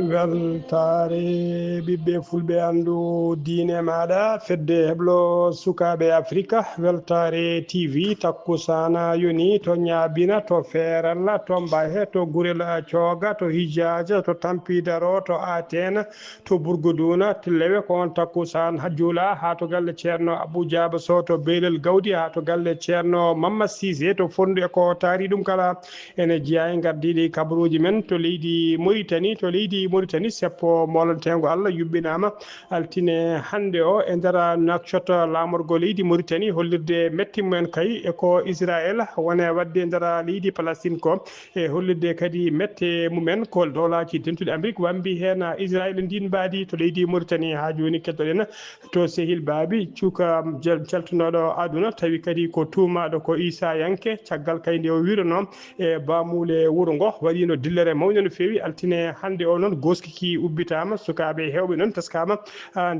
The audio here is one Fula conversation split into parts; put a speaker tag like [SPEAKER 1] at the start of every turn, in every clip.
[SPEAKER 1] weltare ɓiɓɓe fulɓe andu diine maɗa fedde heblo sukaɓe africa weltare tv takkusana yoni to ñaabina to feeralla to mbahe to gurel cooga to hijaja to tampidaro to atene to bourgouduna to lewe ko on takkusan juula ha to galle ceerno abou diaba sow to beylel gawdi ha to galle ceerno mamad sisé to fondu e ko taari ɗum kala ene jeeya e gardiɗi kabaruji men to leydi Mauritanie to leydi Mauritanie seppo molantego Allah yuɓɓinama altine hande o e nder nakshot lamorgo leydi Mauritanie hollirde mettimumen kay eko Israël wone wadde nder leydi Palestine ko e hollirde kadi mette mumen ko dolaji dentuɗe Amérique wambi hen Israël ndin mbadi to leydi Mauritanie ha joni kettoɗen to Sehil Babi cuka caltunoɗo aduna tawi kadi ko tumaɗo ko Issa Yanke caggal kay nde o wirono e bamule wuuro ngo waɗino dillere mawde no fewi altine hande o noon goskiki ubbitama sukaɓe hewɓe noon teskama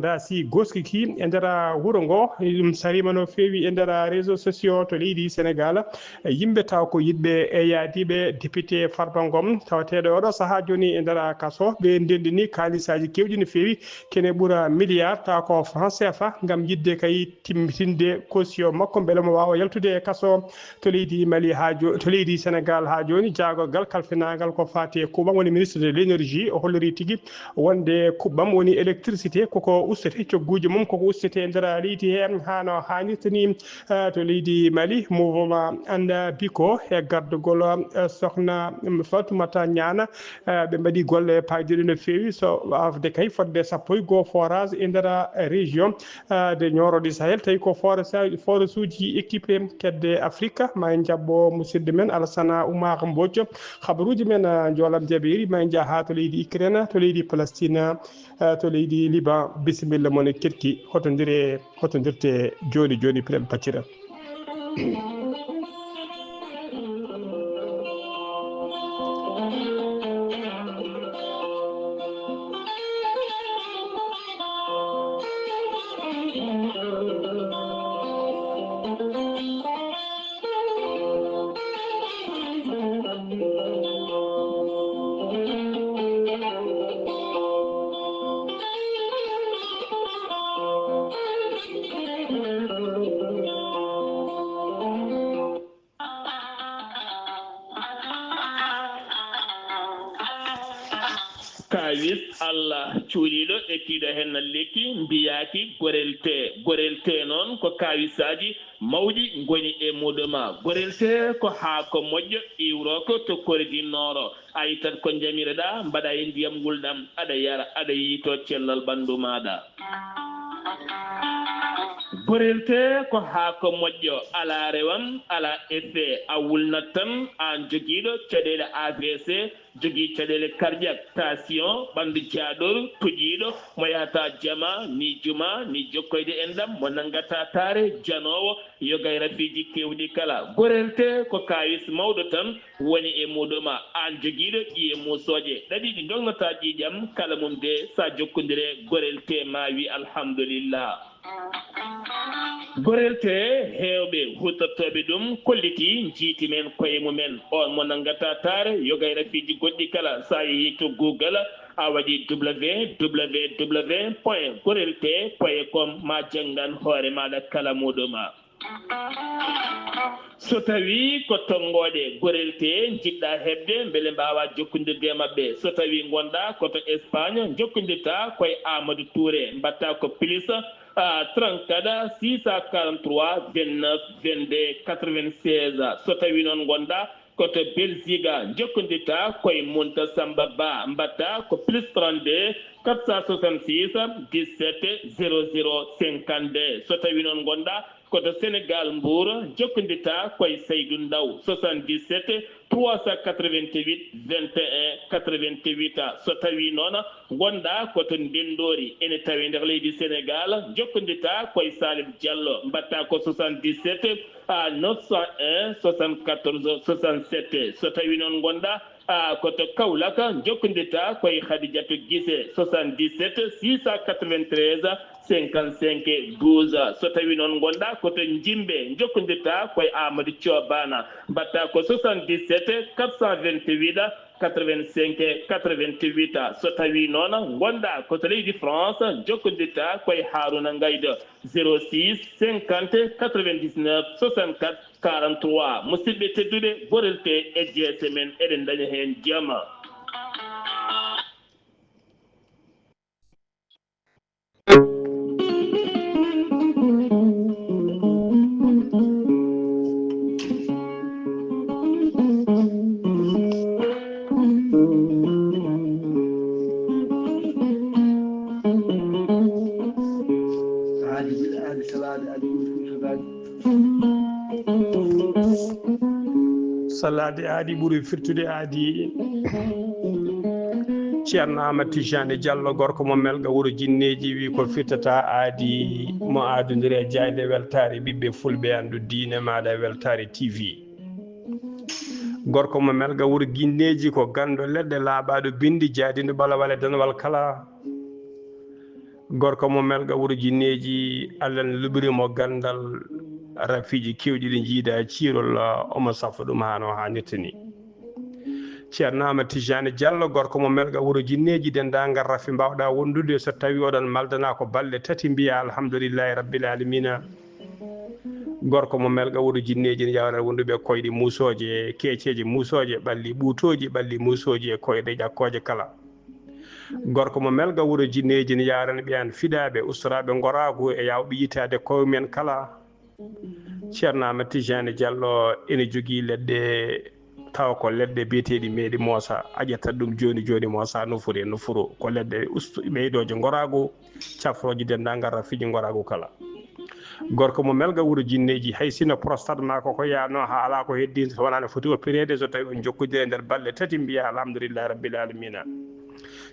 [SPEAKER 1] dasi goskiki e nder wuuro ngo ɗum sarima no fewi e nder réseaux sociaux to leydi Sénégal yimɓe taw ko yiɗɓe e yaadiɓe député Farba Ngom tawateɗo oɗo saaha joni e nder kaso ɓe ndendini kalisaji kewɗi no fewi kene ɓuura milliard taw ko franc CFA gam yidde kay timmitinde caution makko beele mo wawa yaltude e kaso to leydi Mali to leydi Sénégal ha joni jaagogal kalfinagal ko fati kuɓam woni ministre de l'énergie o holliri tigui wonde kuɓɓam woni électricité koko ustete cogguji mum koko ustete e nder leydi he hano hannirta ni to leydi Mali mouvement anda biko e gardugol sokhna Fatoumata Niane ɓe mbaɗi golle paydiɗe no fewi so wafde kay fodde sappo e goho forage e nder région de Nioro du Sahel tawi ko forage uji équipé kedde Afrique ma en jabbo musidɗo men Alassane Oumar Mbodj habaruji men jolam jaɓiri ma en jaa ha to leydi Ukraine to leydi Palestine to leydi Liban bisimilla moon ketki hotodirte joni joni piren paccira
[SPEAKER 2] kawis Allah cuuɗiɗo ekkiɗo hen lekki mbiyaki gorelte noon ko kawisaji mawɗi goni e muɗuma gorelte ko haako moƴƴo iwroko to kordinnoro a yittat ko jamireɗa mbaɗa e ndiyam gulɗam aɗa yara aɗa yiito cellal ɓandu maɗa gorelte ko haako moƴƴo ala rewan ala effet a wulnat tan an joguiɗo caɗele AVC jogui caɗele cardiaque tension ɓandu jaaɗol tuƴiɗo mo yahata jama ni juma ni jokkoyde enɗam mo nanggata taare janowo yoga e rafiji kewɗi kala gorelte ko kawis mawɗo tan woni e muɗuma an joguiɗo ƴiye musoje ɗaɗi ɗi dongnata ƴiƴam kala mum de sa jokkodire gorelte ma wi alhamdulillah gorelte hewɓe hutortoɓe ɗum kolliti jiiti men koye mumen on mo nanggata taare yoga e rafiji goɗɗi kala sa yeehi to Google a waɗi www.gorelte.com ma janggan hoore maɗa kala muɗuma so tawi ko tongoɗe gorelte jiɗɗa hebde beele mbawa jokkodirde mabɓe so tawi gonɗa koto Espagne jokkodirta koye Amadou Touré mbatta ko plus 34 643 29 22 96 so tawi noon gonɗa koto Belgique jokkodirta koye Mounta Samba Ba mbatta ko plus 32 466 17 00 52 so tawi noon gonɗa koto Sénégal Mbour jokkodirta koye Seydou Ndaw 77 388 21 88 so tawi noon gonɗa koto Ndendori ene tawi nder leydi Sénégal jokkodirta koye Salif Diallo mbatta ko 77 901 74 67 so tawi noon gonɗa koto Kaolack jokkodirta koye Khadidiatou Guissé 77 693 55 12 so tawi noon gonɗa koto jimɓe jokkodirta koye Amadou Thiobana mbatta ko 77 428 85 88 so tawi noon gonɗa koto leydi France jokkodirta koye Harouna Ngaydo 06 50 99 64 43 musidɓe tedduɓe borelte e jeese men eɗen daña hen jama.
[SPEAKER 1] salade aadi ɓuri firtude aadi ceerno Amadou Tijani Diallo gorko mo melga wuro jinneji wi ko firtata aadi mo aadodiri e jayde weltare ɓiɓɓe fulɓe andu diine maɗa e weltare TV gorko mo melga wuro jinneji ko gando leɗɗe laaɓaɗo bindi jaadindo balawal e danawal kala gorko mo melga wuro jinneji Allah ne luɓirimo gandal rafiji kewɗi ɗi jiida ciirol omo safa ɗum hano hannirta ni ceerno Amadou Tijani Diallo gorko mo melga wuro jinneji dendagal rafi mbawɗa wondude so tawi oɗon maldana ko balɗe tati mbiya alhamdoulillahi rabbil alamina gorko mo melga wuro jinneji ne jawra wonduɓe koyɗe musoje keeceje musoje ɓalli ɓuutoji ɓalli musoji e koyɗe ƴakkoje kala gorko mo melga wuro jinneji ne yarani ɓiyan fiɗaɓe ustoraɓe goragu e yawɓe yitade koye men kala ceerno Amadou Tijani Diallo ene jogui leɗɗe taw ko leɗɗe biyeteɗi meeɗi moosa a ƴettat ɗum joni joni moosa nofuru e nofuru ko leɗɗe ɓeydoje goragu cafroje dendagal rafiji goragu kala gorko mo melga wuro jinneji hay sino prostate ma koko yano ha ala ko heddi so wonano foti opérede so tawi on jokkodiri e nder balɗe tati mbiya alhamdoulillahi rabbil alamina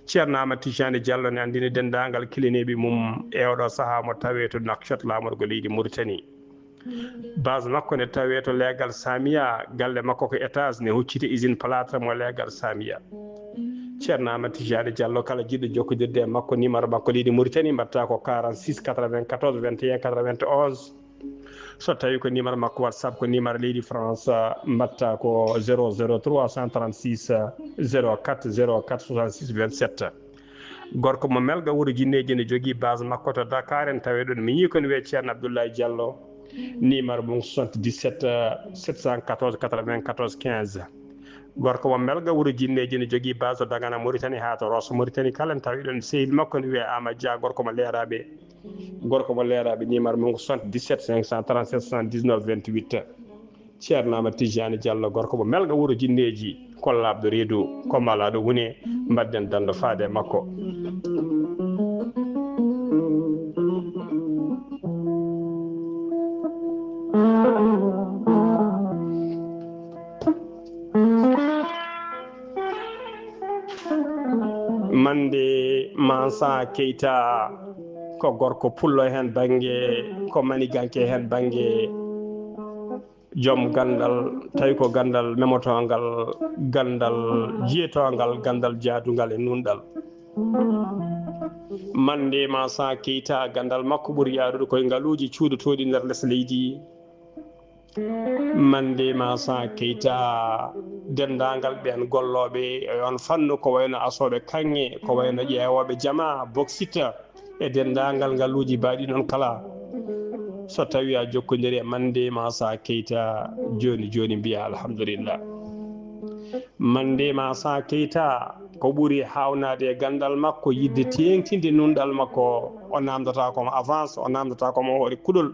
[SPEAKER 1] ceerno Amadou Tijani Diallo ne andini dendagal kilineɓe mum e oɗo saaha mo tawe to Nouakchott lamorgo leydi Mauritanie base makko ne tawe to leegal Samia galle makko ko étage ne hucciti usine plâtre mo leegal Samia ceerno Amadou Tijani Diallo kala jiɗɗo jokkodirde e makko numéro makko leydi Mauritanie mbatta ko 46 94 21 91 so tawi ko numéro makko WhatsApp ko numéro leydi France mbatta ko 003 336 04 04 66 27 gorko mo melga wuro jinneji ne jogui base makko to Dakar en tawe ɗon mi yii ko ne wiye ceerno Abdoulaye Diallo numéro mum 77 714 94 15 gorko mo melga wuro jinneji ne jogui base to Dagana Mauritanie ha to Rosso Mauritanie kala en tawi ɗon sehil makko ne wiye Amadou Dia gorko mo leeraɓe numéro mum 77 537 79 28 ceerno Amadou Tijani Diallo gorko mo melga wuro jinneji kollaɓɗo reedu kommalaɗo woni mbadden dando faade makko mande Mansa Keita ko gorko pullo hen banggue ko maniganke hen banggue joom gandal tawi ko gandal memotogal gandal jiitogal gandal jaadugal e nunɗal mande Mansa Keita gandal makko ɓuuri yarude koye ngaluji cuudotoɗi nder less leydi mande Mansa Keita dendagal ɓen golloɓe e on fannu ko wayno asoɓe kanŋe ko wayno ƴeewoɓe jama bauxite e dendagal ngaluji mbaɗi noon kala so tawi a jokkodiri e mande Mansa Keita joni joni mbiya alhamdulillah mande Mansa Keita ko ɓuuri hawnade e gandal makko yidde tengtinde nunɗal makko o namdata komo avance o namdata komo hoore kuɗol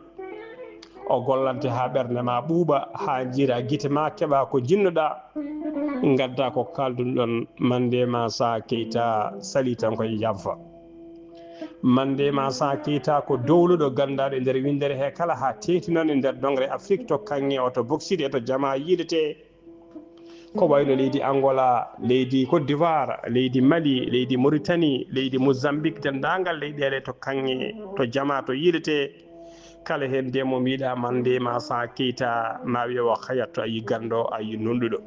[SPEAKER 1] o gollante ha ɓerde ma ɓuuɓa ha jiira guite ma keeɓa ko jinnoɗa gadda ko kalduno ɗon mande Mansa Keita sali tan koye yabfa mande Mansa Keita ko dowluɗo gandaɗo e nder windere he kala ha tengtinon e nder dongre Afrique to kanŋe o to bauxite e to jama yiidete ko wayno leydi Angola leydi Côte d'Ivoire leydi Mali leydi Mauritanie leydi Mozambique dendagal leyɗele to kanŋe to jama to yiidete kala hen nde mo mbiɗa mande Mansa Keita ma wiye o hayat to a yi gando a yi nunɗuɗo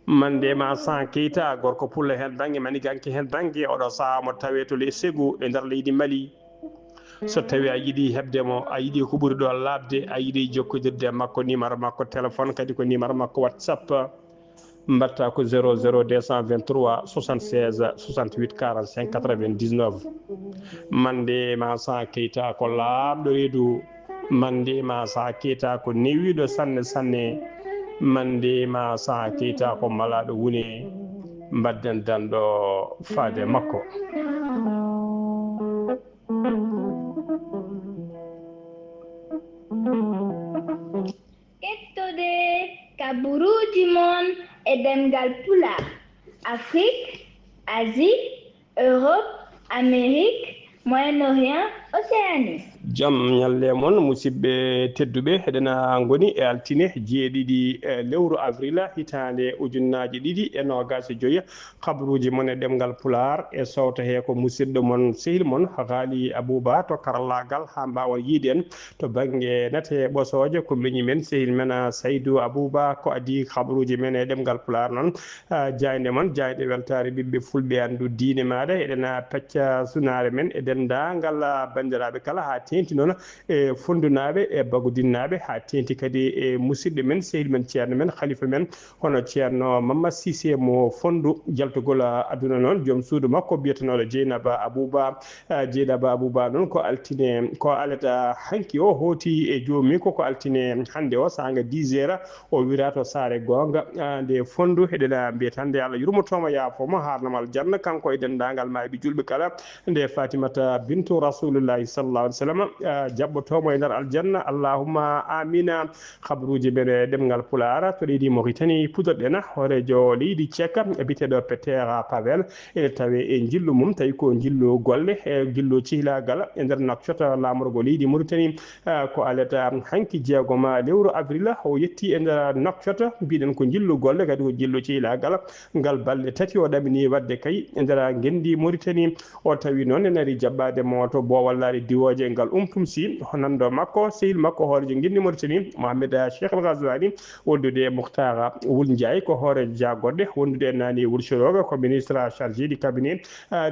[SPEAKER 1] mande Mansa Keita gorko pullo hen banggue maniganke hen banggue oɗo saaha mo tawe to les Ségou e nder leydi Mali so tawi a yiiɗi hebdemo a yiiɗi ko ɓuri ɗo labde a yiiɗi jokkodirde makko numéro makko téléphone kadi ko numéro makko WhatsApp mbatta ko 00 223 76 68 45 99 mande ma sa Keita ko laaɓɗo reedu mande ma sa Keita ko newiɗo sanne sanne mande ma sa Keita ko malaɗo wune mbadden danɗo faade makko.
[SPEAKER 3] Kettude kaburuji mon e demgal pulaar Afrique, Asie, Europe, Amérique, Moyen-Orient, Océanie.
[SPEAKER 1] Jam ñalle mon musidɓe tedduɓe heɗena goni e altine jeeɗiɗi lewru avril hitande ujunnaji ɗiɗi e nogas e joyi kabaruji mon e ɗemgal pular e sawta he ko musidɗo mon sehil mon haali Abouba to karallagal ha mbawa yiide en to banggue nate ɓosoje ko miñi men sehil men Saydou Abouba ko adi kabaruji men e ɗemgal pular noon jayde mon jayde weltare ɓiɓɓe fulɓe andu diine maɗa eɗena pecca sunare men e dendagal bandiraɓe kala ha tenti noon e fondunaɓe e bagudinnaɓe ha tenti kadi e musidɗo men sehil men ceerno men khalifa men hono ceerno Mamadou Cissé mo fondu jaltugol aduna noon joom suudu makko biyetenoɗo Dieynaba Abouba Dieynaba Abouba noon ko altine ko alata hanki o hooti e joomi ko altine hande o sanga 10 heures o wira to saare gonga nde fondu heɗena mbiyatande Allah yurmotomo yaafomo harnamal janna kanko e dendagal mayɓe julɓe kala nde Fatimata bintu Rasulullahi sallallahu alaihi wasallam jabbotomo e nder aljanna allahumma amina khabruji ɓe ɗemgal pulara to leydi Mauritanie pudoɗɗena horejo leydi cekka biteɗo Peter Pavel e tawi e jillu mum tawi ko jillu golle e jillu cihlagal e nder nakcota lamorgo leydi Mauritanie ko alata hanki jeegoma lewru avril o yetti e nder nakcota mbiɗen ko jillu golle kadi ko jillu cihlagal ngal balɗe tati o ɗamini wadde kay e nder gendi Mauritanie o tawi noon en ari jabbade mo to bowallare diwoje ngal tumsi honando makko sehil makko horejo guindi Mauritanie Mohamed Cheikh El Ghazouani wondude Moukhtar Wul Ndiaye ko hoore jagorde wondude nani Wurchoroga ko ministre chargé du cabinet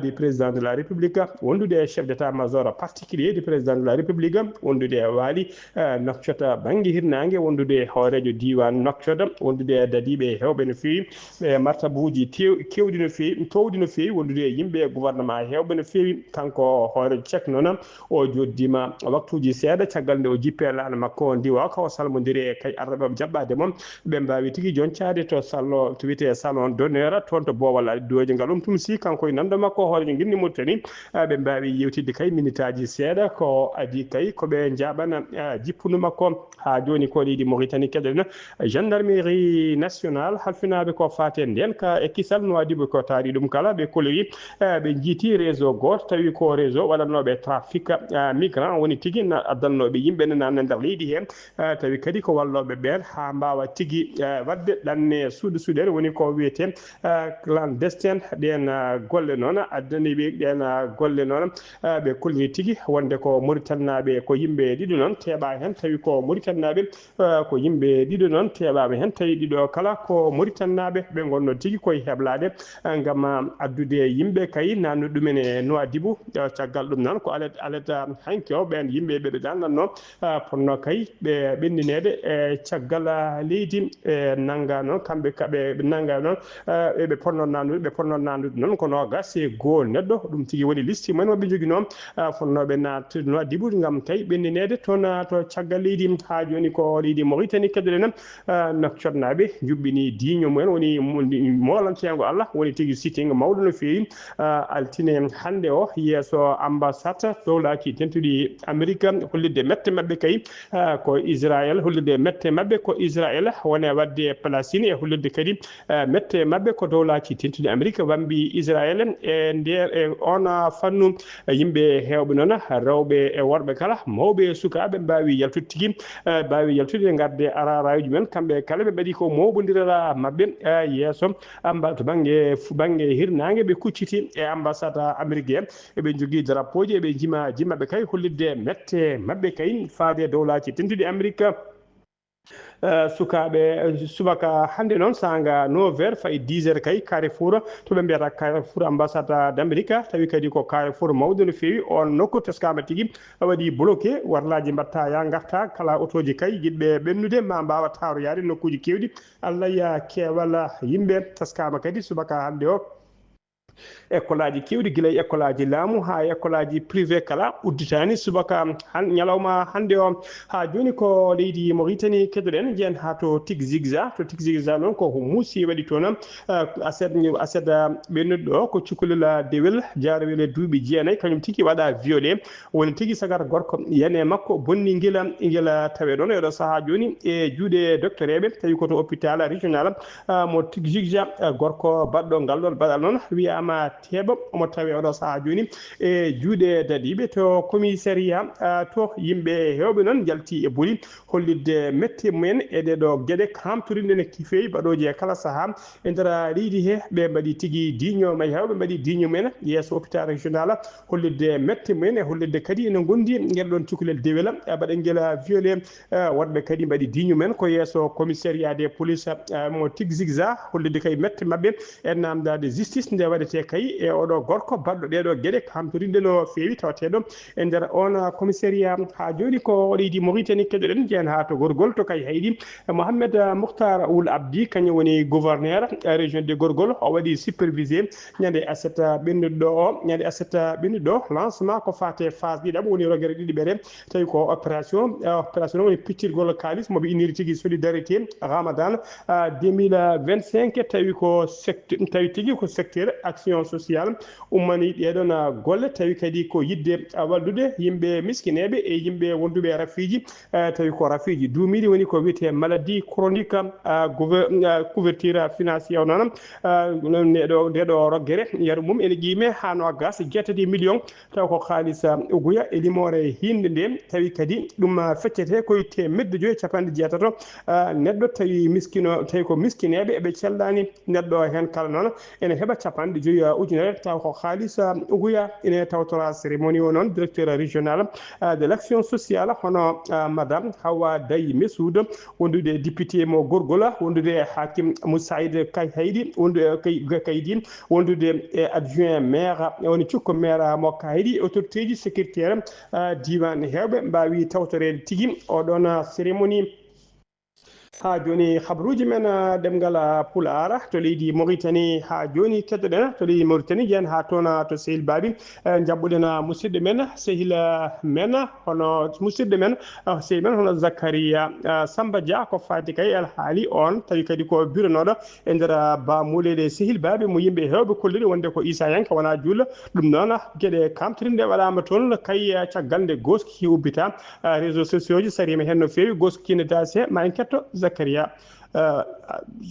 [SPEAKER 1] du président de la République wondude chef d'état-major particulier du président de la République wondude waali nakcota bangi hirnangue wondude horejo diwan nakcota wondude dadiɓe hewɓe no fewi e martabuji kewɗi no fewi towɗi no fewi wondude yimɓe gouvernement hewɓe no fewi kanko horejo cek noon o joddima waktuji seeɗa caggal nde o jippe laana makko ndiwa ko salmodiri e kay arɓe jaɓɓade moom ɓe mbawi tigui joncade to sallo to wiyete salon d'honneur toon to bowal doji ngal tumsi kanko e nando makko horejo guinni Mauritanie ɓe mbawi yewtidde kay minitaji seeɗa ko adi kay koɓe jaɓana jippuno makko ha joni ko leydi Mauritanie keɗen gendarmerie nationale halfinaɓe ko fate ndenka e kisal Nouadhibou ko taari ɗum kala ɓe kolori ɓe jiiti réseau goto tawi ko réseau waɗannoɓe trafic migrant woni tigui addannoɓe yimɓe ne nanna nder leydi hen tawi kadi ko walloɓe ɓen ha mbawa tigui wadde ɗanne suuɗere woni ko wiyete clandestin ɗen golle noon addaniɓe ɗen golle noon ɓe kolli tigui wonde ko Mauritannaɓe ko yimɓe ɗiɗo noon teeɓa hen tawi ko Mauritannaɓe ko yimɓe ɗiɗo noon teeɓama hen tawi ɗiɗo kala ko Mauritannaɓe ɓe gonno tigui koye heblade gam addude yimɓe kay nanno ɗumen e Nouadhibou caggal ɗum noon ko alata hanki o ɓen yimɓe ɓe dandanno ponno kay ɓe ɓendinede e caggal leydi e nanga noon kamɓe kaɓe nanga noon ɓe ponno nandude noon ko nogas e goho neɗɗo ɗum tigui woni liste mumen woɓe jogui noon fonnoɓe nattude Nouadhibou gam tawi ɓendinede toon to caggal leydi ha joni ko leydi Mauritanie keɗoɗen nakcotnaɓe juɓɓini diño mumen woni molantego Allah woni tigui sitting mawɗo no fewi altine hande o yeeso ambassade dowlaki tentuɗi Amérique hollirde mette mabɓe kay ko Israël hollirde mette mabɓe ko Israël wone wadde Palestine e hollirde kadi mette mabɓe ko dowlaki tentuɗi Amérique wambi Israël e nder e on fannu yimɓe hewɓe noon rewɓe e worɓe kala mawɓe e sukaɓe mbawi yaltude tigui mbawi yaltude garde araraji men kamɓe kala ɓe mbaɗi ko mawɓodira mabɓe yeeso to banggue hirnangue ɓe kucciti e ambassade Amérique eɓe jogui drapeau ji eɓe jimaɓe kay hollirde mette mabɓe kay faade dowlaki tentuɗi Amérique sukaɓe subaka hande noon sanga 9h fayi 10h kay Carrefour to ɓe mbiyata Carrefour ambassade d'Amérique tawi kadi ko Carrefour mawɗo no fewi on nokku teskama tigui waɗi bloqué warlaji mbatta ya garta kala auto ji kay yiɗɓe ɓennude ma mbawa taroyade nokkuji kewɗi Allah ya kewal yimɓe teskama kadi subaka hande o école aji kewɗi guila e école aji laamu ha école aji privé kala udditani subaka ñalawma hande o ha joni ko leydi Mauritanie keɗoɗen jeen ha to Tigzigza noon ko muusi waɗi toon aset ɓennuɗo ɗo ko cukalel dewel jaarowel duuɓi jeenayyi kañum tigui waɗa violé woni tigui sagar gorko yane makko bonni guila tawe ɗon eɗo saaha joni e juuɗe docteur eɓe tawi koto hôpital régional mo Tigzigza gorko baɗɗo ngal ɗon baɗal noon wiyama teɓa omo tawi oɗo saaha joni e juuɗe dadiɓe to commissariat to yimɓe hewɓe noon jalti e booli hollidde mette mumen e ɗeɗo gueɗe kamtorinde ne kifeyi baɗoji e kala saaha e nder leydi he ɓe mbaɗi tigui diño may hewɓe mbaɗi diño men yesso hôpital régional hollidde mette mumen e hollidde kadi ene gondi guel ɗon cukalel dewel baɗen guela violé wonɓe kadi mbaɗi diño men ko yesso commissariat des police mo Tigzigza hollidde kay mette mabɓe e namdade justice nde waɗete kay e oɗo gorko baɗɗo ɗeɗo gueɗe kamtorinde no fewi tawateɗo e nder on commissariat ha joni ko leydi Mauritanie keɗoɗen jeen ha to gorgol to kay haydi Mohamed Mokhtar Ould Abdi kañum woni gouverneur région de Gorgol o waɗi supervisé ñande aset ɓennuɗo ɗo lancement ko fate phase ɗiɗaɓo woni rogere ɗiɗi ɓeɗe tawi ko opération woni piccirgol kalis moɓe inniri tigui solidarité Ramadan 2025 tawi tigui ko secteur action sociale ummani ɗeɗon golle tawi kadi ko yidde wallude yimɓe miskineɓe e yimɓe wonduɓe rafiji tawi ko rafiji duumiɗi woni ko wiyete maladie chronique couverture financière noon ndeɗo roggere yeru mum ene qiime ha nogas 7 millions taw ko haalisa uguya e limore hinde nde tawi kadi ɗum feccete koye temedde joyi capanɗe jeetato neɗɗo tawi miskino tawi ko miskineɓe eɓe cellani neɗɗo hen kala noon ene heeɓa capanɗe joyi ujunere taw ko haalisa uguya ene tawtora cérémonie o noon directeur régional de l'action sociale hono madame Hawa Dayi Messoud wondude député mo Gorgola wondude hakim Moussaïd Kay Haydi wondude Kaydi wondude adjoint maire woni cukko maire mo Kaydi autorité ji sécuritaire diwan hewɓe mbawi tawtorede tigui oɗon cérémonie ha joni habruji men ɗemgal Pulaar to leydi Mauritanie ha joni keɗoɗen to leydi Mauritanie jen ha toon to Sehil Babi jabɓuɗen musidɗo men Sehil men hono musidɗo men Sehil men hono Zakaria Samba Dia ko fati kay el haali on tawi kadi ko bureaunoɗo e nder bamulede Sehil Babi mo yimɓe hewɓe kollude wonde ko Issa Yanka wona juulo ɗum noon gueɗe kamtorinde waɗama toon kay caggal nde goski ubbita réseaux sociaux ji sarima hen no fewi goskine dase ma en ketto Zakaria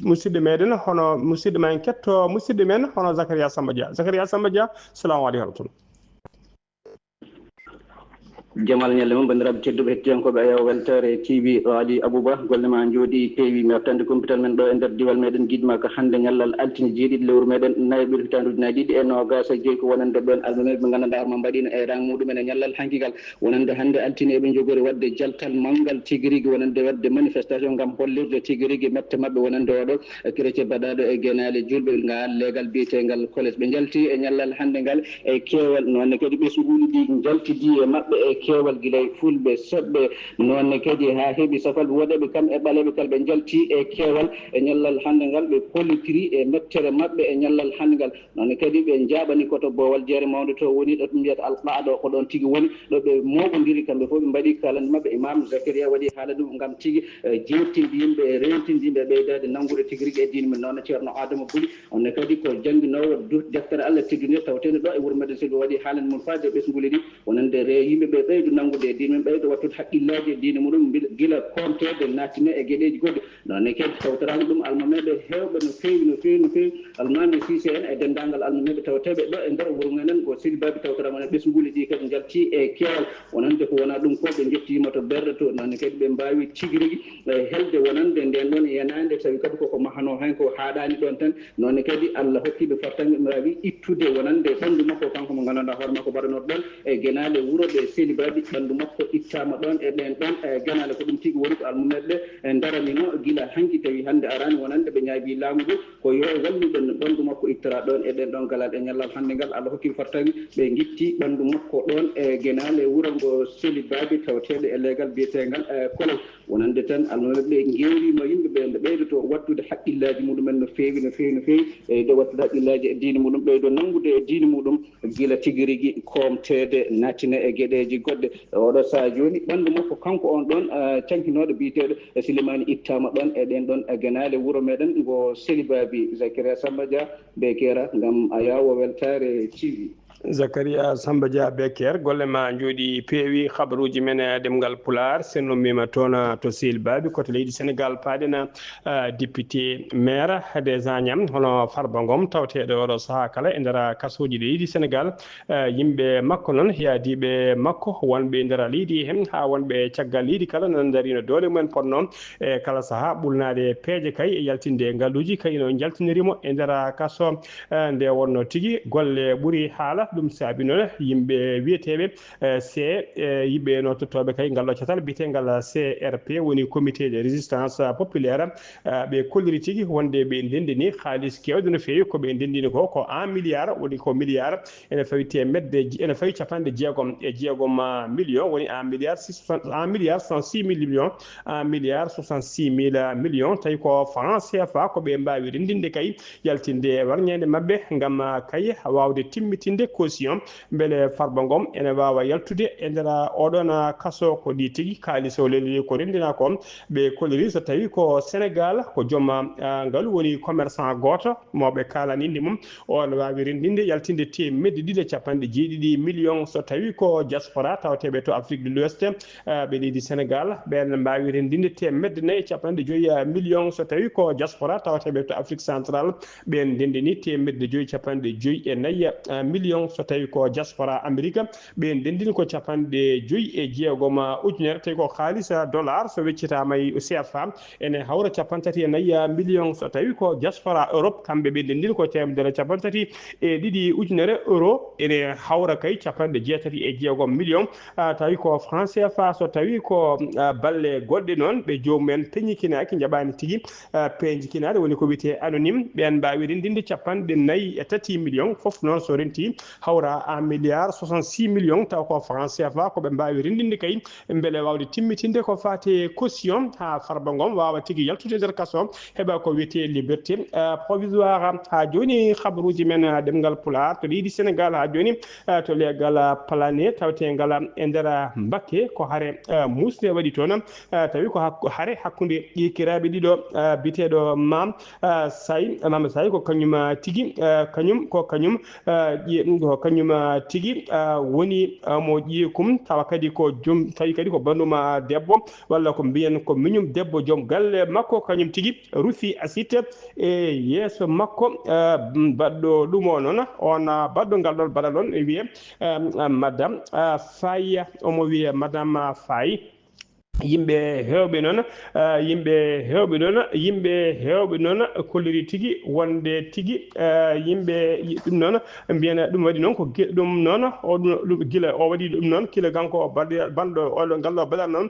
[SPEAKER 1] musidɗo meɗen hono musidɗo ma en ketto musidɗo men hono Zakaria Samba Dia salamu aleykum
[SPEAKER 4] jamal ñalle mum bandiraɓe tedduɓe hettiyankoɓe ayaw weltare TV Ali Abouba golle ma jooɗi peewi mi artande computal men ɗo e nder diwal meɗen guidma ko hande ñallal altine jeeɗiɗi lewru meɗen nayi ɓiru hitanduji nayi ɗiɗi e nogas e joyyi ko wonande ɓen almameɓe ɓe gandanɗa harma mbaɗino e rang muɗumen e ñallal hankigal wonande hande altine eɓe jogori wadde jaltal mawgal tigui rigui wonande wadde manifestation gam hollirde tigui rigui mette mabɓe wonande oɗo chrétien baɗaɗo e guenale julɓe ngal leegal biyetegal collège ɓe jalti e ñallal hande ngal e keewal nonne kadi ɓesguji ɗi jaltidi e mabɓe e keewal guilay fulɓe soɓɓe nonne kadi ha heeɓi safalɓe woɗeɓe kam e ɓaleɓe kala ɓe jalti e keewal e ñallal hande ngal ɓe pollitiri e mettere mabɓe e ñallal hande ngal nonne kadi ɓe jaɓani koto bowal jeere mawde to woni ɗo ɗum mbiyata alqaɗo ko ɗon tigui woni ɗo ɓe moɓodiri kamɓe foof ɓe mbaɗi kalande mabɓe imam Zakaria waɗi haala ɗum gam tigui jettinde yimɓe e rentinde yimɓe ɓeydade nanggude tigui rigui e diine men noon ceerno Adama Bouly onne kadi ko jangguinowo deftere Allah teddunir tawtene ɗo e wuuro meɗen so waɗi haalande mum faade ɓesguli ɗi wonande yimɓeɓe ɓeydu nanggude e diine men ɓeydo wattude haqqillaji e diine muɗum guila kontede natine e gueɗeji goɗɗi nonne kadi tawtorama ɗum almameɓe hewɓe no fewi almami Cissé en e dendagal almameɓe tawateɓe ɗo e nder wuuro meɗen ko Sehil Babi tawtorama ne ɓesguli ɗi kadi jalti e keewal wonande ko wona ɗum ko ɓe jettima to berde to nonne kadi ɓe mbawi tigui rigui helde wonande nden ɗon yenade tawi kadi koko mahano hen ko haɗani ɗon tan nonne kadi Allah hokkiɓe fartanɓe mbawi ittude wonande ɓandu makko kanko mo gandanɗa hoore makko mbaɗanoɗo ɗon e guenale wuuro ɓe Sehil baɗi ɓanndu makko ittama ɗon e ɗen ɗon ganale ko ɗum tigi woni ko almumeɗe ɗe daranino gila hanki tawi hannde arani wonande ɓe ñaabi laamu ndu ko yo walluɗen ɓanndu makko ittara ɗon e ɗen ɗon galal e ñallal hannde ngal Allah hokki fartagi ɓe guitti ɓanndu makko ɗon e genale wuro ngo seli babi tawateɗo e leegal biyetegal kolo wonande tan almumeɓe gewrino yimɓeɓe nde ɓeydoto wattude haqqillaji muɗumen no feewi no feewi no feewi ɓeydo wattude haqqillaji e diine muɗum ɓeydo nangude e diine muɗum gila tigui rigui komtede nattina e gueɗeji goɗɗe oɗo saaha joni ɓanndu makko kanko on ɗon cankinoɗo biyeteɗo Silimani ittama ɗon e ɗen ɗon ganale wuuro meɗen ngo Selibabi Zakaria Samba Dia Bekera gam a yawo weltare TV.
[SPEAKER 1] Zakaria Samba Dia Beker golle ma jooɗi peewi habaruji men demgal pular senno mima toon to Selibabi koto leydi Sénégal paaɗena député maire des Agnam hono Farba Ngom tawteɗo oɗo saaha kala e nder kasoji leydi Sénégal yimɓe makko noon yaadiɓe makko wonɓe nder leydi hen ha wonɓe caggal leydi kala nan darino doole mumen ponno e kala saaha ɓulnade peeje kay e yaltinde ngalluji kayno jaltinirimo e nder kaso nde wonno tigui golle ɓuuri haala ɗum saabi noon yimɓe wiyeteɓe yimɓe no tottoɓe kay ngal ɗo catal biyetegal CRP woni comité de résistance populaire ɓe kolliri tigui wonde ɓe ndendini haalis kewde no fewi koɓe ndendini ko 1 milliard woni ko milliard ene fawi temedde ene fawi capanɗe jeegom million woni 1 milliard 106 millions 1 milliard 66 mille millions tawi ko franc CFA koɓe mbawi rendinde kay yaltinde warñede mabɓe gam kay wawde timmitinde caution beele Farba Ngom ene wawa yaltude e nder oɗon kaso ko ɗi tigui kalis o leli ko rendina ko ɓe kolliri so tawi ko Sénégal ko joom ngal woni commerçant goto mawɓe kalani inde mum on wawi rendinde yaltinde temedde ɗiɗi capanɗe jeeɗiɗi millions so tawi ko diaspora tawateɓe to Afrique de l'Ouest ɓe leydi Sénégal ɓen mbawi rendinde temedde nayyi capanɗe joyyi millions so tawi ko diaspora tawateɓe to Afrique centrale ɓen ndendini temedde joyyi capanɗe joyyi e nayyi millions so tawi ko diaspora Amérique ɓen ndendini ko capanɗe joyyi e jeegom ujunere tawi ko haalis dollar so weccitama e CFA ene hawra capantati e nayyi millions so tawi ko diaspora Europe kamɓe ɓe ndendini ko temedere capantati e ɗiɗi ujunere euro ene hawra kay capanɗe jeetati e jeegom millions tawi ko franc CFA so tawi ko balle goɗɗe noon ɓe jomumen peñikinaki jaɓani tigui peñikinade woni ko wiyete anonyme ɓen mbawi rendinde capanɗe nayyi e tati millions foof noon so renti hawra 1 milliard 66 millions taw ko franc CFA koɓe mbawi rendinde kay beele wawde timmitinde ko fate caution ha Farba Ngom wawa tigui yaltude nder kaso heeɓa ko wiyete liberté provisoire ha joni habaruji men ɗemgal pular to leydi Sénégal ha joni to leggal plané tawetegal e nder Mbacké ko haare musde waɗi toon tawi ko haare hakkude ƴekiraɓe ɗiɗo biteɗo Mame Say ko kañum tigui tigui woni mo ƴeekum tawa kadi ko joom tawi kadi ko banduma debbo walla ko mbiyen ko miñum debbo joom galle makko kañum tigui rufi acide e yeeso makko baɗɗo ɗum o noon on baɗɗo ngal ɗon baɗa ɗon wiye madame Faye omo wiye madame Faye yimɓe hewɓe noon kolliri tigui wonde tigui yimɓe ɗum noon mbiyana ɗum waɗi noon ko ɗum noon ɗum guila o waɗi ɗum noon kila kanko banɗo oɗo ngalɗo baɗal noon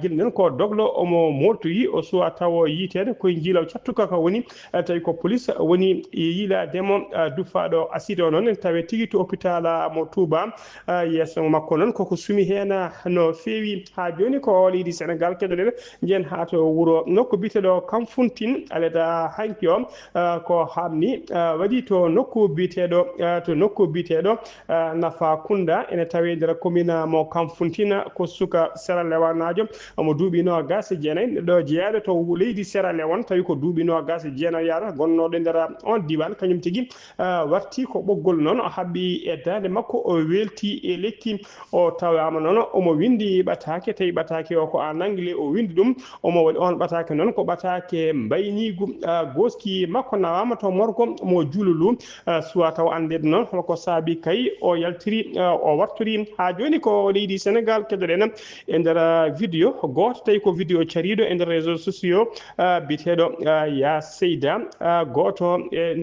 [SPEAKER 1] guila nden ko doglo omo moltoyi o suwa taw yitede koye jiilaw cattuka ko woni tawi ko police woni yiilademo dufaɗo acide o noon tawe tigui to hôpital mo Touba yeeso makko noon koko sumi hen no fewi ha joni ko leydi Sénégal keɗoɗen jen ha to wuuro nokku biteɗo Kamfuntine aleda hanki o ko hamni waɗi to nokku biteɗo Nafakunda ene tawi nder commune mo Kamfuntine ko suka Sierra Leoneajo omo duuɓi 29 ɗo jeeyaɗo to leydi Sierra Leone tawi ko duuɓi 29 yaata gonnoɗo nder on diwan kañum tigui warti ko ɓoggol noon o haɓɓi e dande makko o welti e lekki o tawama noon omo windi ɓatake tawi ɓatake o ko ko en anglais o windi ɗum omo waɗi on ɓatake noon ko ɓatake mbaynigu goski makko nawama to morgo mo juululu suwa taw andede noon holko saabi kay o yaltiri o wattori ha joni ko leydi Sénégal keɗoɗen e nder vidéo goto tawi ko vidéo cariɗo e nder réseaux sociaux biteɗo Ya Seyda goto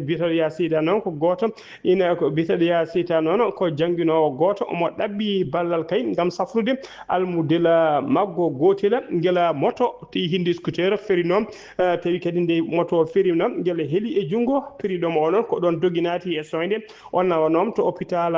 [SPEAKER 1] biteɗo Ya Seyda noon ko goto ina ko biteɗo Ya Seyda noon ko jangguinowo goto omo ɗaɓɓi ballal kay gam safrude almudela maggo gotela guela moto ti hindi scooter ferino tawi kadi nde moto ferino guel heeli e jungo periɗomo o noon ko ɗon doginati e soyde on nawanom to hôpital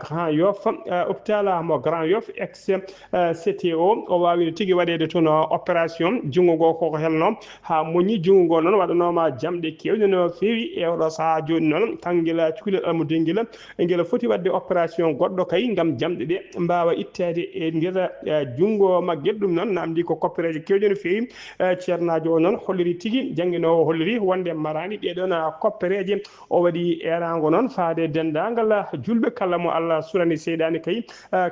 [SPEAKER 1] Grand Yoff hôpital mo Grand Yoff ex CTO o wawino tigui waɗede toon opération jungo go koko helno ha moñi jungo go noon waɗanoma jamɗe kewɗe no fewi e oɗo saaha joni noon kanguel cukalel almudenguel guel foti wadde opération goɗɗo kay gam jamɗe ɗe mbawa ittede e nder jungo magguel ɗum noon namdi ko koppereje kewɗe no fewi ceernajo o noon holliri tigui jangguinowo holliri wonde marani ɗeɗon koppereje o waɗi erago noon faade dendagal julɓe kala mo Allah surani seydani kay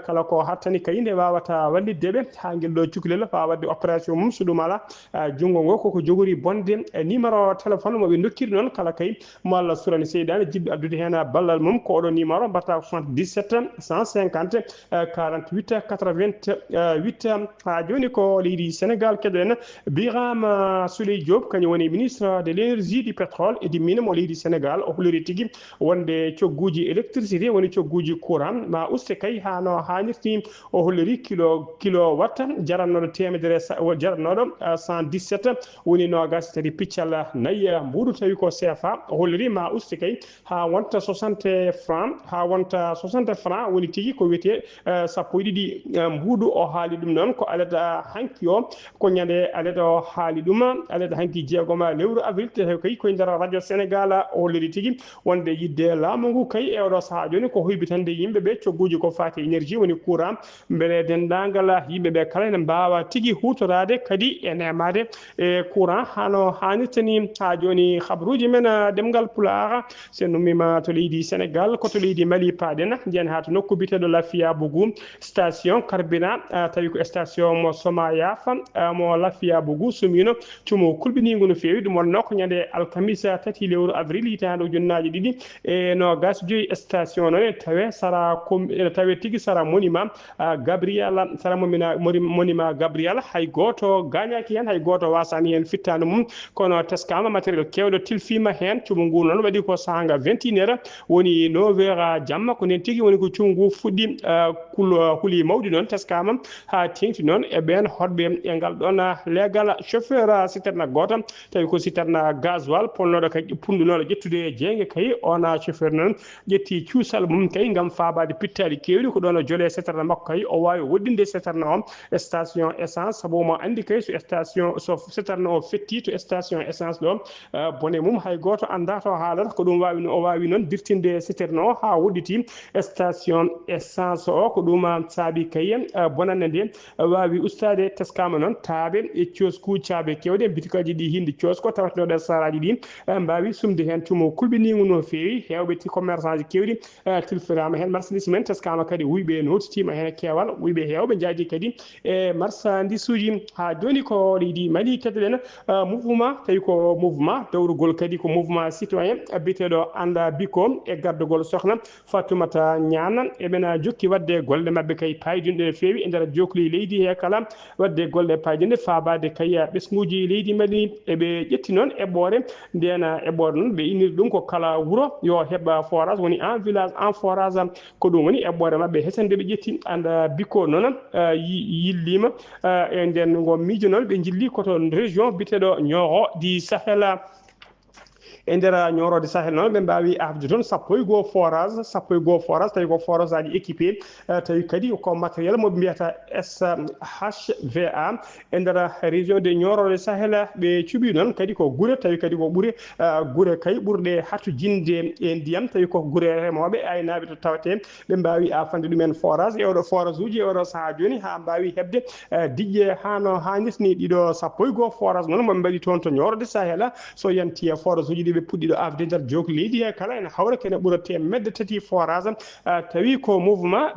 [SPEAKER 1] kala ko hattani kay nde wawata walliddeɓe ha guel ɗo cukalel fa wadde opération mum so ɗum ala jungo ngo koko jogori bonde numéro téléphone moɓe dokkiri noon kala kay mo Allah surani seydani jiɗɗo addude hen ballal mum ko oɗo numéro mbatta 77 150 48 88 ha joni ko leydi Sénégal keɗen Birame Souleye Diop kañum woni ministre de l'énergie du pétrole et du mine mo leydi Sénégal o hulori tigui wonde cogguji électricité woni cogguji courant ma uste kay hano hannirti o holliri kilowatt jarannoɗo temedere jarannoɗo 117 woni nogas tati piccal nayyi mbuɗu tawi ko CFA o holliri ma uste kay ha wonta 60 francs ha wonta 60 francs woni tigui ko wiyete sappo e ɗiɗi mbuɗu o haali ɗum noon ko aleda hanki o ko ñande aleda o haali ɗum aleda hanki jeegoma lewru avril tawi kay koye nder radio Sénégal o holliri tigui wonde yidde laamu ngu kay e oɗo saaha joni ko hoybitande yimɓeɓe cogguji ko fati énergie woni courant beele dendagal yimɓeɓe kala ene mbawa tigui hutorade kadi e nemade e courant hano hannirtani ha joni habaruji men demgal Pulaar sen nummima to leydi Sénégal koto leydi Mali paaɗen nden ha to nokku biteɗo Lafia Bougou station Karbina tawi ko station mo Somayaf mo Lafia Bougou sumino cumo kulɓinigo no fewi ɗum wonno ko ñande alkamisa 3 lewru avril hitande ujunnaje ɗiɗi e nogas joyi station noon tawe sara tawe tigui sara monument Gabriel sara monument Gabriel hay goto gañaki hen hay goto wasani hen fittade mum kono teskama matériel kewɗo tilfima hen cumo ngu noon waɗi ko sahanga 21 heures woni 9 heures jamma ko nden tigui woni ko cumo ngu fuɗɗi huuli mawɗi noon teskama ha tengti noon e ɓen hoɗɓe e ngal ɗon legal chauffeur citerne goto tawi ko citerne gasoil ponnoɗo kay pundunoɗo ƴettude jeygue kay ona chauffeur noon ƴetti cuusal mum kay gam fabade pittali kewɗi ko ɗon joole citerne makko kay o wawi woɗɗinde citerne o station essence saabu mo andi kay so station so citerne o fetti to station essence ɗo bone mum hay goto anda to haalata ko ɗum wawi o wawi noon dirtinde citerne o ha woɗɗiti station essence o ko ɗum saabi kay bonande nde wawi ustade teskama noon taaɓe e kiosque caabe kewɗe bitikaji ɗi hindi kiosque tawatenoɗe saraji ɗi mbawi sumde hen tumo kulɓinigo no fewi hewɓe ti commerçant ji kewɗi tilfirama hen marchandise men teskama kadi wuyɓe notitima hen kewal wuyɓe hewɓe jaadi kadi e marchandise uji ha joni ko leydi Mali keɗoɗen mouvement tawi ko mouvement dawrugol kadi ko mouvement citoyen biteɗo anda biko e gardugol sohna Fatoumata Niane eɓena jokki wadde golle mabɓe kay paydunɗe no fewi e nder jokli leydi he kala wadde golle paydunɗe fabade kay ɓesguji leydi Mali eɓe ƴetti noon eɓɓore nden eɓɓore noon ɓe inniri ɗum ko kala wuuro yo heɓa forage woni en village en forage ko ɗum woni eɓɓore mabɓe hesande ɓe ƴetti anda biko noon yillima e nden ngo miijo noon ɓe jilli koto région biteɗo Nioro di Sahel e nder ñorode Sahel noon ɓe mbawi afde toon sappo e goho forage tawi ko forage aji équipé tawi kadi ko matériel moɓe mbiyata SHVA e nder région de ñorode Sahel ɓe cuɓi noon kadi ko guure tawi kadi ko ɓuure guure kay ɓurɗe hatu jinde e ndiyam tawi ko guure remoɓe aynaɓe to tawate ɓe mbawi afande ɗumen forage e oɗo forage uji e oɗo saaha joni ha mbawi hebde diƴƴe hano hannirtini ɗiɗo sappo e goho forage noon moɓe mbaɗi toon to ñorode Sahel so yanti forage uji ɗiɓe ɓe puɗɗiɗo afde nder jogli leydi e kala ene hawra kene ɓurate medde tati forage tawi ko mouvement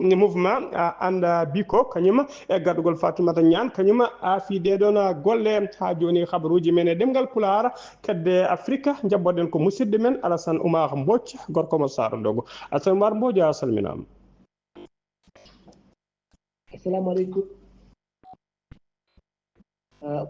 [SPEAKER 1] mouvement anda biko kañum e gardugol Fatoumata Niane kañum aafi ɗeɗon golle ha joni habaruji men e ɗemgal Pulaar kedde Afrique jabboɗen ko musidɗo men Alassane Oumar Mbodj gorko mo Saro Dogo. Alassane Oumar Mbodj a salminama.
[SPEAKER 5] Assalamu alaikum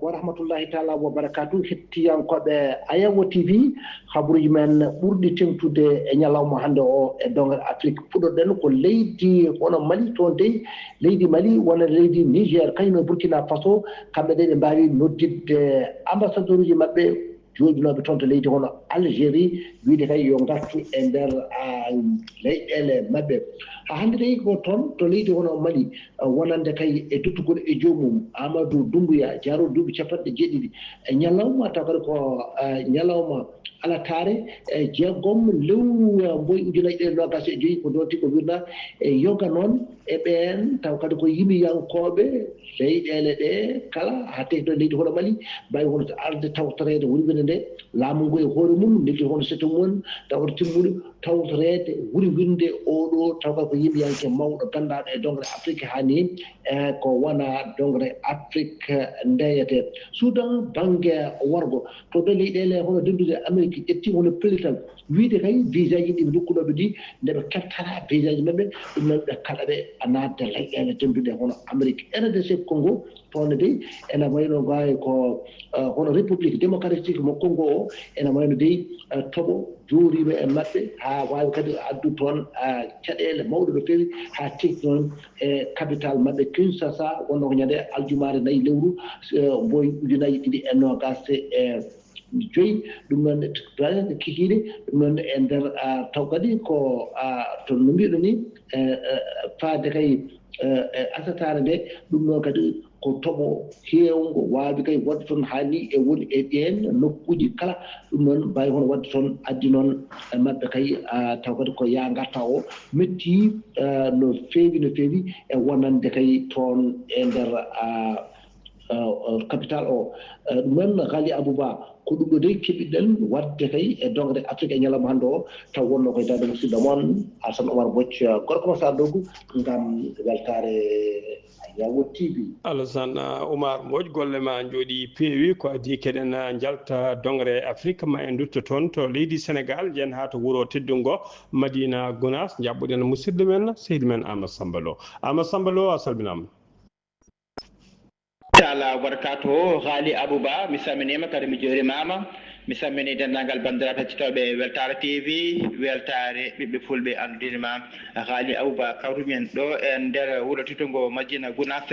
[SPEAKER 5] wa rahmatullahi taala wa barakatuh. Hettiyankoɓe Ayawo TV habaruji men ɓurɗi tengtude e ñalawma hannde o e dongal Afrique puɗɗoɗen ko leydi hono Mali toon dey leydi Mali wona leydi Niger kañum e Burkina Faso kamɓe ɗe ɓe mbawi noddidde ambassadeur uji maɓɓe jooɗinoɓe toon to leydi hono Algérie wiide kay yo gartu e nder leyɗele maɓɓe ha hannde tawi ko toon to leydi hono Mali wonande kay e duttugol e joomum Amadou Doumbouya jaaro duuɓi jeeɗiɗi e ñalawma taw kadi ko ñalawma alatare e jeegom lewru mboy ujunaji ɗe nogas e joyyi ko donti ko wirna e yoga noon e ɓen taw kadi ko yimiyankoɓe leyɗele ɗe kala ha tawi ɗo leydi hono Mali mbawi hono arde tawtorede wurgode nde laamu ngu e hoore mum nelli hono seto mum tawata timmude tawtorede wuri winde oɗo taw kadi ko yimiyanke mawɗo gandaɗo e dongre Afrique hani e ko wona dongre Afrique ndeyete Soudan banggue worgo to ɗo leyɗele hono dendude Amérique ƴetti hono pellital wiide kay visa ji ɗi ɓe dokkunoɓe ɗi ndeɓe kettata visa ji maɓɓe ɗum noon ɓe kalaɓe a nadde leyɗele dendude hono Amérique RDC Congo toon dey ene wayno gawi ko hono république démocratique mo Congo o ene wayno dey toɓo jooriɓe e maɓɓe ha wawi kadi addu toon caɗele mawɗe no fewi ha tekki noon e capital maɓɓe Kinshasa wonno ko ñande aljumare 4 lewru mboy ujunaji ɗiɗi e nogas e joyi ɗum noon kikiɗe ɗum noon e nder taw kadi ko to no mbiɗo ni faade kay asatare nde ɗum noon kadi ko toɓo hewngo waawi kay wadde toon hani e woni e ɗen nokkuji kala ɗum noon mbawi hono wadde toon addi noon maɓɓe kay taw kadi ko ya garta o metti no feewi e wonande kay toon e nder capital o ɗum noon Ghali Abouba ko ɗum ɗo dey keɓiɗen wadde kay e dongre Afrique e ñalawma hannde o taw wonno koye dade musidɗo moon Alassane Oumar Mbodj gorko mo Saro Dogo ngam weltare Ayawo TV.
[SPEAKER 1] Alassane Oumar Mbodj golle ma jooɗi peewi ko adi keɗen jalta dongre Afrique ma en dutto toon to leydi Sénégal jen ha to wuuro teddungo Madina Gounass jaɓɓuɗen musidɗo men seydi men Amadou Samba Lo. Amadou Samba Lo a salminama.
[SPEAKER 6] Ala wabarakatuh Ghali Abouba mi salminima kadi mi jorimama mi salmini dendagal bandiraɓe hettitoɓe weltare TV weltare ɓiɓɓe fulɓe andudinima Ghali Abouba kawrumen ɗo e nder wuuro teddugo Madina Gounass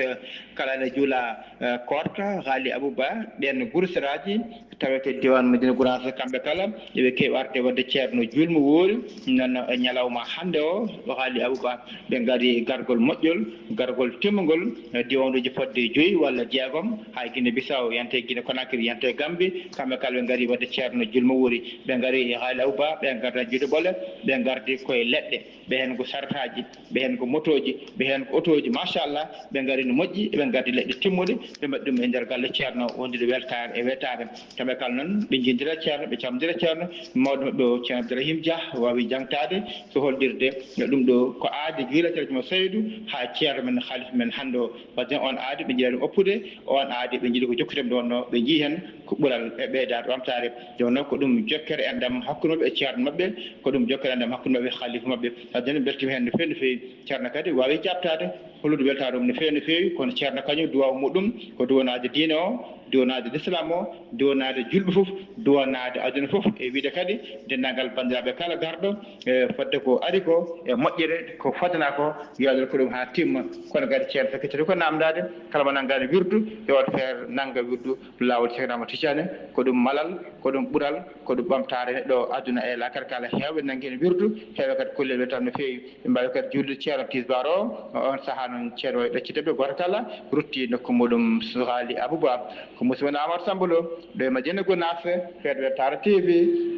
[SPEAKER 6] kala ne juula korka Ghali Abouba ɓen gursiraji tawete diwan Madina Gounass kamɓe kala eɓe kewi arde wadde ceerno julmo woori noon e ñalawma hande o Ghali Abouba ɓe gaari gargol moƴƴol gargol timmugol diwanuji fodde 5 walla jeegom hay Guinée Bissau yante Guinée Conakry yante Gambie kamɓe kala ɓe gaari wadde ceerno julmo woori ɓe gaari Ghali Abouba ɓe garda juuɗe ɓole ɓe gardi koye leɗɗe ɓe hen ko sartaji ɓe hen ko motoji ɓe hen ko otoji machallah ɓe gaari no moƴƴi ɓe gardi leɗɗe timmuɗe ɓe mbaɗi ɗum e nder galle ceerno wondude weltare e weltare kamɓe kala noon ɓe jindira ceerno ɓe camdira ceerno mawɗo maɓɓe o ceerno Abdourahim Dia wawi jangtade so holdirde ɗum ɗo ko aadi guilatere mo Saydou ha ceerno men halifa men hande o wadde on aadi ɓe jiiɗa ɗum oppude on aadi ɓe jiiɗi ko jokkitemi ɗon no ɓe jii hen ko ɓuural e ɓeydade ɓamtare joni noon ko ɗum jokkere endam hakkude maɓɓe e ceerno maɓɓe ko ɗum jokkere endam hakkude maɓɓe halifa maɓɓe wadde noon beltima hen no fewi no fewi ceerno kadi wawi jabtade hollude weltare mum no fewi no fewi kono ceerno kañum duwaw muɗum ko duwanade diine o duwanade l'islam o duwanade julɓe foof duwanade aduna foof e wiide kadi dendagal bandiraɓe kala garɗo e fodde ko ari ko e moƴƴere ko fodana ko yadata ko ɗum ha timma kono kadi ceerno sakkitati ko namdade kala mo nanggani wirdu yewata feere nangga wirdu lawol ceernama Tijane ko ɗum malal ko ɗum ɓuural ko ɗum ɓamtare neɗɗo aduna e lakar kala hewɓe nangguen wirdu heewe kadi kullel tan no fewi ɓe mbawi kadi julde ceerno tisbar o on saaha noon ceerno wawi ɗaccideɓe goto kala rutti nokku muɗum Ghali Abouba ko musidɗo Amadou Samba Lo ɗo e Madina Gounass feeɗo weltare TV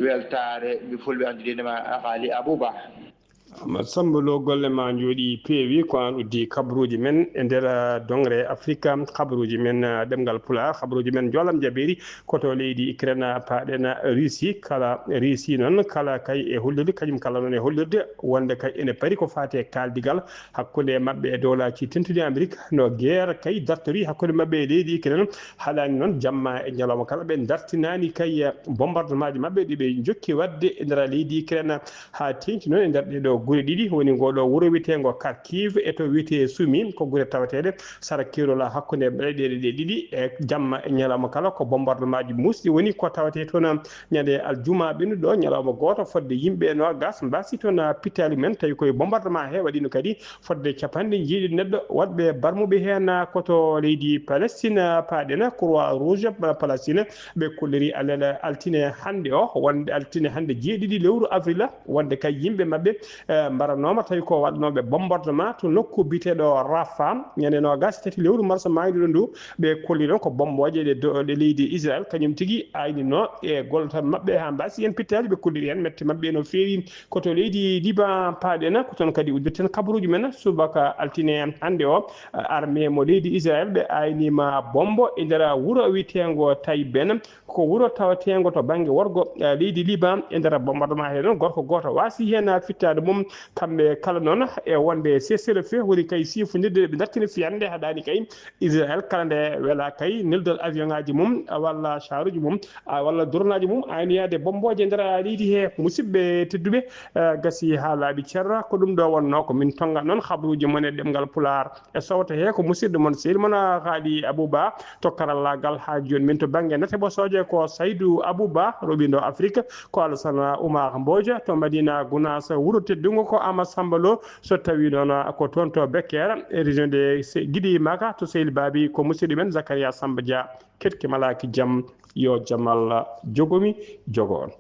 [SPEAKER 6] weltare ɓe fulɓe andudinema Ghali Abouba.
[SPEAKER 1] sambulo golle ma jooɗi peewi ko an uddi kabaruji men e nder dongre afrique kabaruji men ɗemgal pulaar kabaruji men jolam jaɓeri koto leydi Ukraine paaɗen Russie kala Russie noon kala kay e hollirde kañum kala noon e hollirde wonde kay ene pari ko fate kaldigal hakkude mabɓe e dowlaji tentude Amérique no guerre kay dartori hakkude mabɓe e leydi Ukraine haalani noon jamma e ñalawma kala ɓe dartinani kay bombardement ji mabɓe ɗiɓe jokki wadde e nder leydi Ukraine ha tengti noon e nder ɗeɗo gure ɗiɗi woni ngoɗo wuro witego Kharkiv e to wiyete Sumi ko gure tawatede sara kerola hakkude ɓeɗe ɗe ɗiɗi e jamma e ñalawma kala ko bombardement ji musɗi woni ko tawate toon ñande aljuma ɓennuɗo ñalawma goto fodde yimɓe nogas mbasi toon pitali men tawi koye bombardement he waɗino kadi fodde capanɗe jeeɗiɗi neɗɗo wadɓe barmuɓe hen koto leydi Palestine paaɗena Croix Rouge Palestine ɓe kulliri alele altine hande o wonde altine hande jeeɗiɗi lewru avril wonde kay yimɓe mabɓe mbaranoma tawi ko waɗanoɓe bombardement to nokku biteɗo Rafa ñande nogas tati lewru mars mayduɗo ndu ɓe kolli ɗon ko bomboje ɗe leydi Israël kañum tigui aynino e gollota mabɓe ha mbasi hen pittali ɓe kolliri hen mette mabɓe no feewi koto leydi Liban paaɗena ko toon kadi udditen kabaruji men subaka altine hande o armée mo leydi Israël ɓe aynima bombo e nder wuuro witego Tayben ko wuuro tawatego to banggue worgo leydi Liban e nder bombardement he noon gorko goto wasi hen fittade mum kamɓe kala noon e wonde cessez-le-feu woni kay sifondirde ɓe dartini fiyande haɗani kay Israël kala nde weela kay neldal avion ngaji mum walla charuji mum walla drone aji mum ayniyade bomboje nder leydi he musidɓe tedduɓe gasi ha laaɓi ceerra ko ɗum ɗo wonno ko min tonga noon habaruji mon e ɗemgal pular e sawta he ko musidɗo moon sehil moon haali Abouba to karallagal ha joni min to banggue natebo soje ko Saydou Abouba roɓindo Afrique ko Alassane Oumar Mbodja to Madina Gounass wuuro teddungo ko Ama Samba Lo so tawi noon ko toon to Bekkere e région de Guiɗi Maka to Sehil Babi ko musidɗo men Zakaria Samba Dia ketke malaki jaam yo jamal jogomi jogo on.